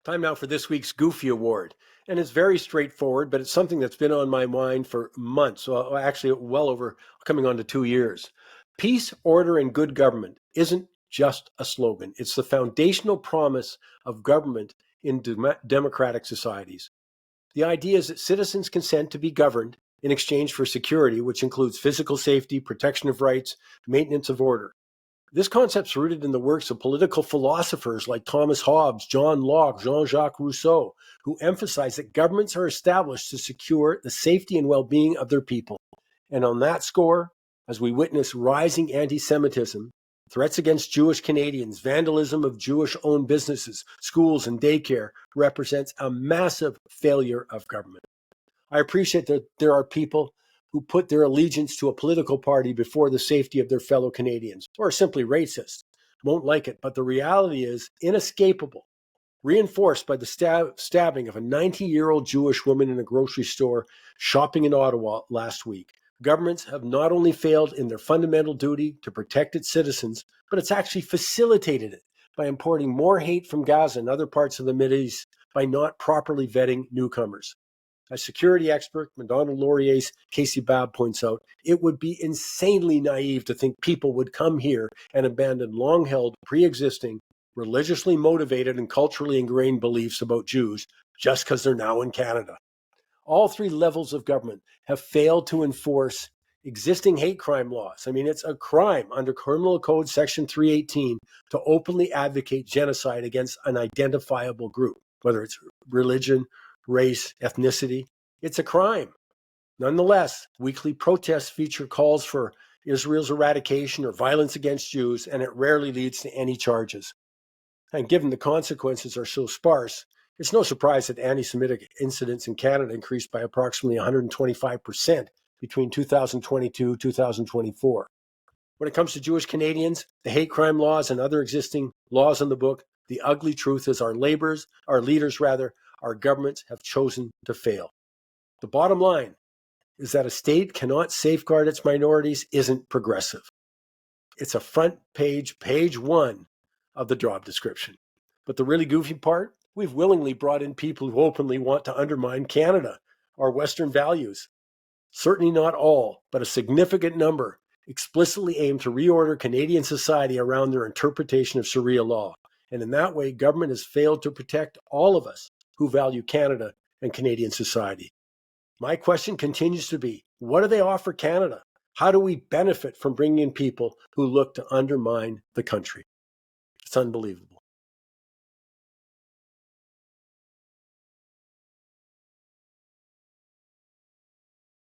Time now for this week's Goofy Award. And it's very straightforward, but it's something that's been on my mind for months, well, actually, well over coming on to 2 years. Peace, order, and good government isn't just a slogan, it's the foundational promise of government in democratic societies. The idea is that citizens consent to be governed in exchange for security, which includes physical safety, protection of rights, maintenance of order. This concept's rooted in the works of political philosophers like Thomas Hobbes, John Locke, Jean-Jacques Rousseau, who emphasize that governments are established to secure the safety and well-being of their people. And on that score, as we witness rising anti-Semitism, threats against Jewish Canadians, vandalism of Jewish-owned businesses, schools, and daycare represents a massive failure of government. I appreciate that there are people who put their allegiance to a political party before the safety of their fellow Canadians, or are simply racist, won't like it. But the reality is inescapable, reinforced by the stabbing of a 90-year-old Jewish woman in a grocery store shopping in Ottawa last week. Governments have not only failed in their fundamental duty to protect its citizens, but it's actually facilitated it by importing more hate from Gaza and other parts of the Mideast by not properly vetting newcomers. As security expert Macdonald Laurier's Casey Babb points out, it would be insanely naive to think people would come here and abandon long-held, pre-existing, religiously motivated and culturally ingrained beliefs about Jews just because they're now in Canada. All three levels of government have failed to enforce existing hate crime laws. I mean, it's a crime under Criminal Code Section 318 to openly advocate genocide against an identifiable group, whether it's religion, race, ethnicity. It's a crime. Nonetheless, weekly protests feature calls for Israel's eradication or violence against Jews, and it rarely leads to any charges. And given the consequences are so sparse, it's no surprise that anti-Semitic incidents in Canada increased by approximately 125% between 2022 and 2024. When it comes to Jewish Canadians, the hate crime laws and other existing laws in the book, the ugly truth is our leaders, our governments have chosen to fail. The bottom line is that a state cannot safeguard its minorities isn't progressive. It's a front page, page one of the job description. But the really goofy part, we've willingly brought in people who openly want to undermine Canada, our Western values. Certainly not all, but a significant number explicitly aim to reorder Canadian society around their interpretation of Sharia law. And in that way, government has failed to protect all of us who value Canada and Canadian society. My question continues to be, what do they offer Canada? How do we benefit from bringing in people who look to undermine the country? It's unbelievable.